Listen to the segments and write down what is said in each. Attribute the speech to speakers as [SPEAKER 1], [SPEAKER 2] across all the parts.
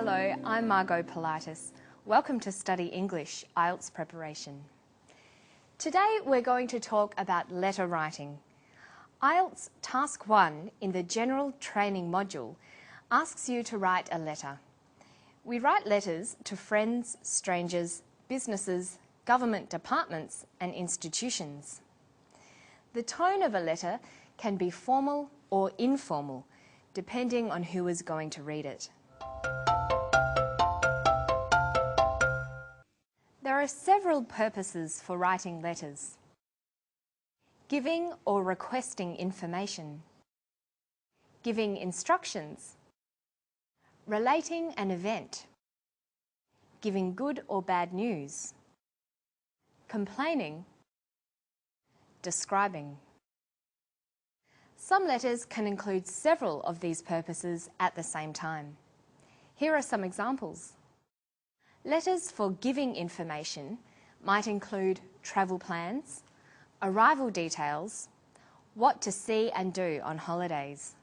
[SPEAKER 1] Hello, I'm Margot Pilatus. Welcome to Study English IELTS Preparation. Today we're going to talk about letter writing. IELTS Task 1 in the General Training module asks you to write a letter. We write letters to friends, strangers, businesses, government departments and institutions. The tone of a letter can be formal or informal, depending on who is going to read it. There are several purposes for writing letters. Giving or requesting information. Giving instructions. Relating an event. Giving good or bad news. Complaining. Describing. Some letters can include several of these purposes at the same time. Here are some examples. Letters for giving information might include travel plans, arrival details, what to see and do on holidays.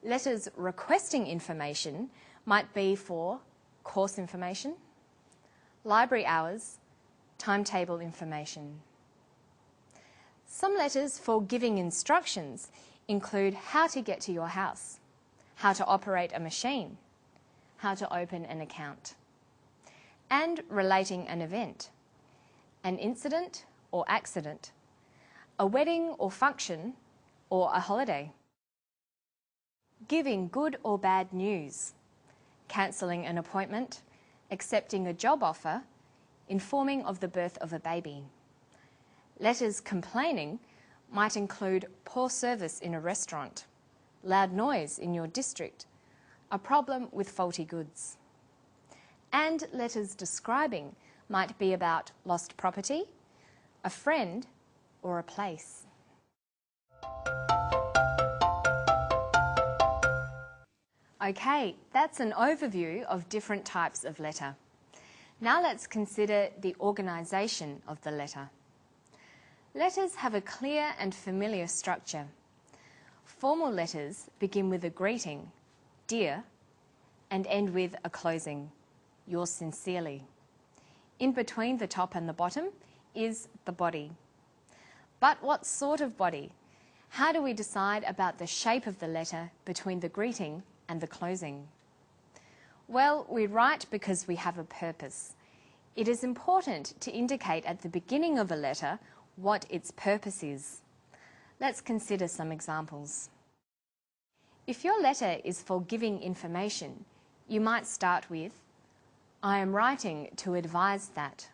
[SPEAKER 1] Letters requesting information might be for course information, library hours, timetable information. Some letters for giving instructions include how to get to your house, how to operate a machine, how to open an account, and relating an event, an incident or accident, a wedding or function, or a holiday. Giving good or bad news, cancelling an appointment, accepting a job offer, informing of the birth of a baby. Letters complaining might include poor service in a restaurant, loud noise in your district, a problem with faulty goods. And letters describing might be about lost property, a friend, or a place. Okay, that's an overview of different types of letter. Now let's consider the organisation of the letter. Letters have a clear and familiar structure. Formal letters begin with a greeting, dear, and end with a closing, yours sincerely. In between the top and the bottom is the body. But what sort of body? How do we decide about the shape of the letter between the greeting and the closing? Well, we write because we have a purpose. It is important to indicate at the beginning of a letter what its purpose is. Let's consider some examples. If your letter is for giving information, you might start with, I am writing to advise that.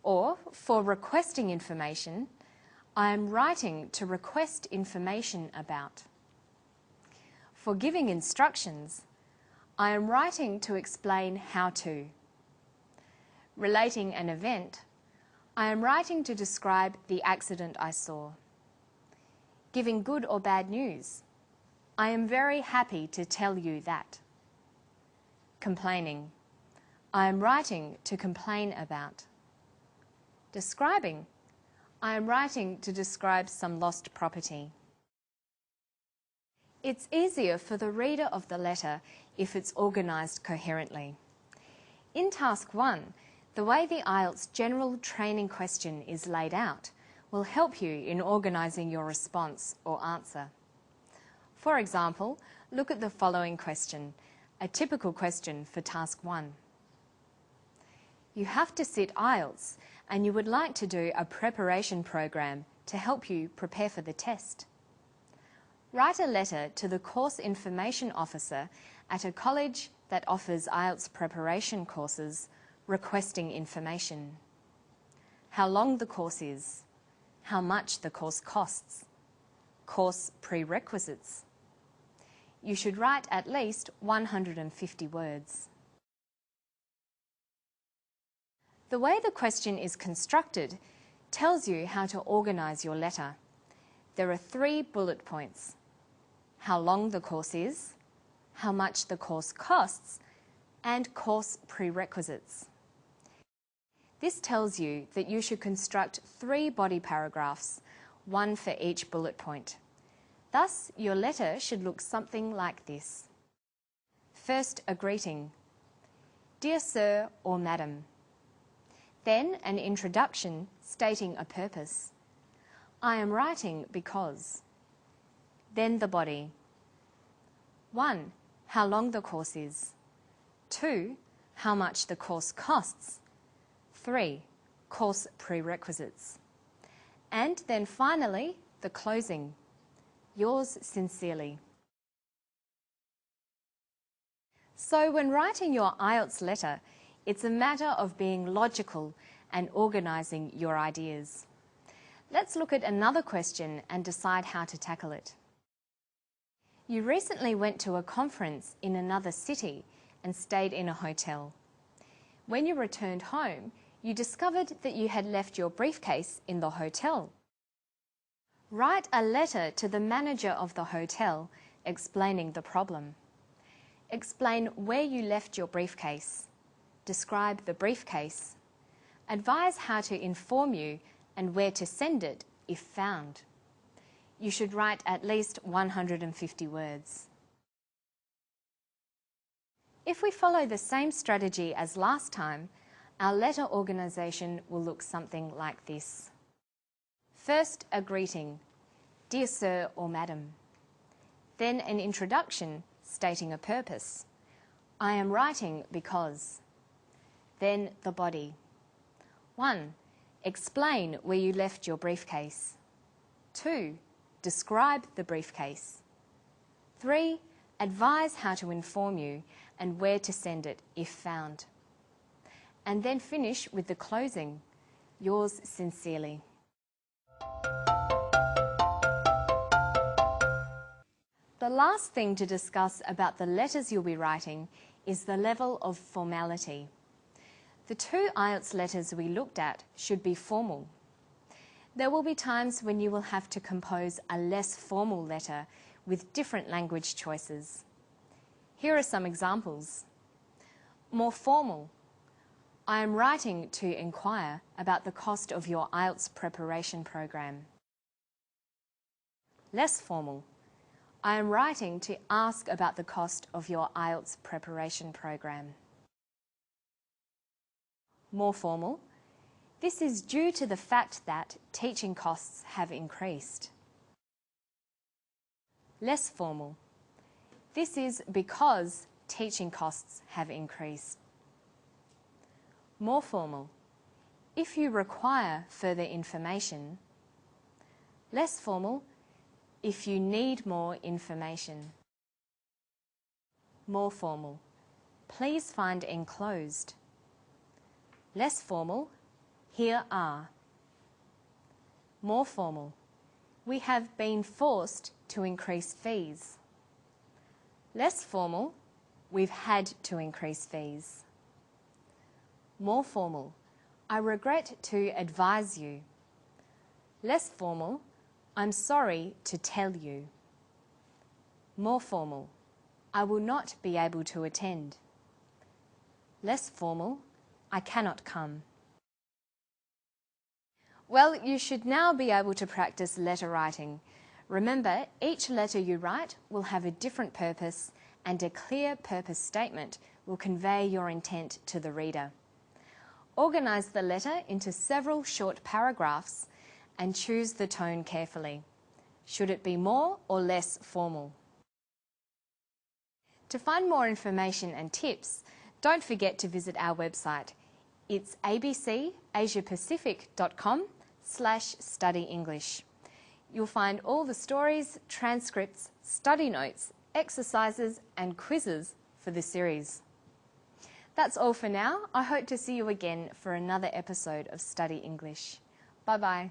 [SPEAKER 1] Or, for requesting information, I am writing to request information about. For giving instructions, I am writing to explain how to. Relating an event, I am writing to describe the accident I saw. Giving good or bad news, I am very happy to tell you that. Complaining, I am writing to complain about. Describing, I am writing to describe some lost property. It's easier for the reader of the letter if it's organised coherently. In Task 1, the way the IELTS General Training question is laid out will help you in organising your response or answer. For example, look at the following question, a typical question for Task 1. You have to sit IELTS and you would like to do a preparation program to help you prepare for the test. Write a letter to the Course Information Officer at a college that offers IELTS preparation courses requesting information. How long the course is, how much the course costs, course prerequisites. You should write at least 150 words. The way the question is constructed tells you how to organise your letter. There are 3 bullet points: how long the course is, how much the course costs, and course prerequisites. This tells you that you should construct 3 body paragraphs, 1 for each bullet point. Thus, your letter should look something like this. First, a greeting. Dear Sir or Madam. Then an introduction stating a purpose. I am writing because. Then the body. 1. How long the course is. 2. How much the course costs. 3. Course prerequisites. And then finally, the closing. Yours sincerely. So when writing your IELTS letter, it's a matter of being logical and organising your ideas. Let's look at another question and decide how to tackle it. You recently went to a conference in another city and stayed in a hotel. When you returned home, you discovered that you had left your briefcase in the hotel. Write a letter to the manager of the hotel explaining the problem. Explain where you left your briefcase. Describe the briefcase. Advise how to inform you and where to send it if found. You should write at least 150 words. If we follow the same strategy as last time, our letter organisation will look something like this. First, a greeting. Dear Sir or Madam. Then an introduction stating a purpose. I am writing because. Then the body. 1. Explain where you left your briefcase. 2. Describe the briefcase. 3. Advise how to inform you and where to send it if found. And then finish with the closing. Yours sincerely. The last thing to discuss about the letters you'll be writing is the level of formality. The 2 IELTS letters we looked at should be formal. There will be times when you will have to compose a less formal letter with different language choices. Here are some examples. More formal. I am writing to inquire about the cost of your IELTS preparation program. Less formal. I am writing to ask about the cost of your IELTS preparation program. More formal. This is due to the fact that teaching costs have increased. Less formal. This is because teaching costs have increased. More formal. If you require further information. Less formal. If you need more information. More formal. Please find enclosed. Less formal. Here are. More formal. We have been forced to increase fees. Less formal. We've had to increase fees. More formal. I regret to advise you. Less formal. I'm sorry to tell you. More formal. I will not be able to attend. Less formal. I cannot come. Well, you should now be able to practice letter writing. Remember, each letter you write will have a different purpose, and a clear purpose statement will convey your intent to the reader. Organise the letter into several short paragraphs and choose the tone carefully. Should it be more or less formal? To find more information and tips, don't forget to visit our website. It's abcasiapacific.com/study English. You'll find all the stories, transcripts, study notes, exercises and quizzes for the series. That's all for now. I hope to see you again for another episode of Study English. Bye-bye.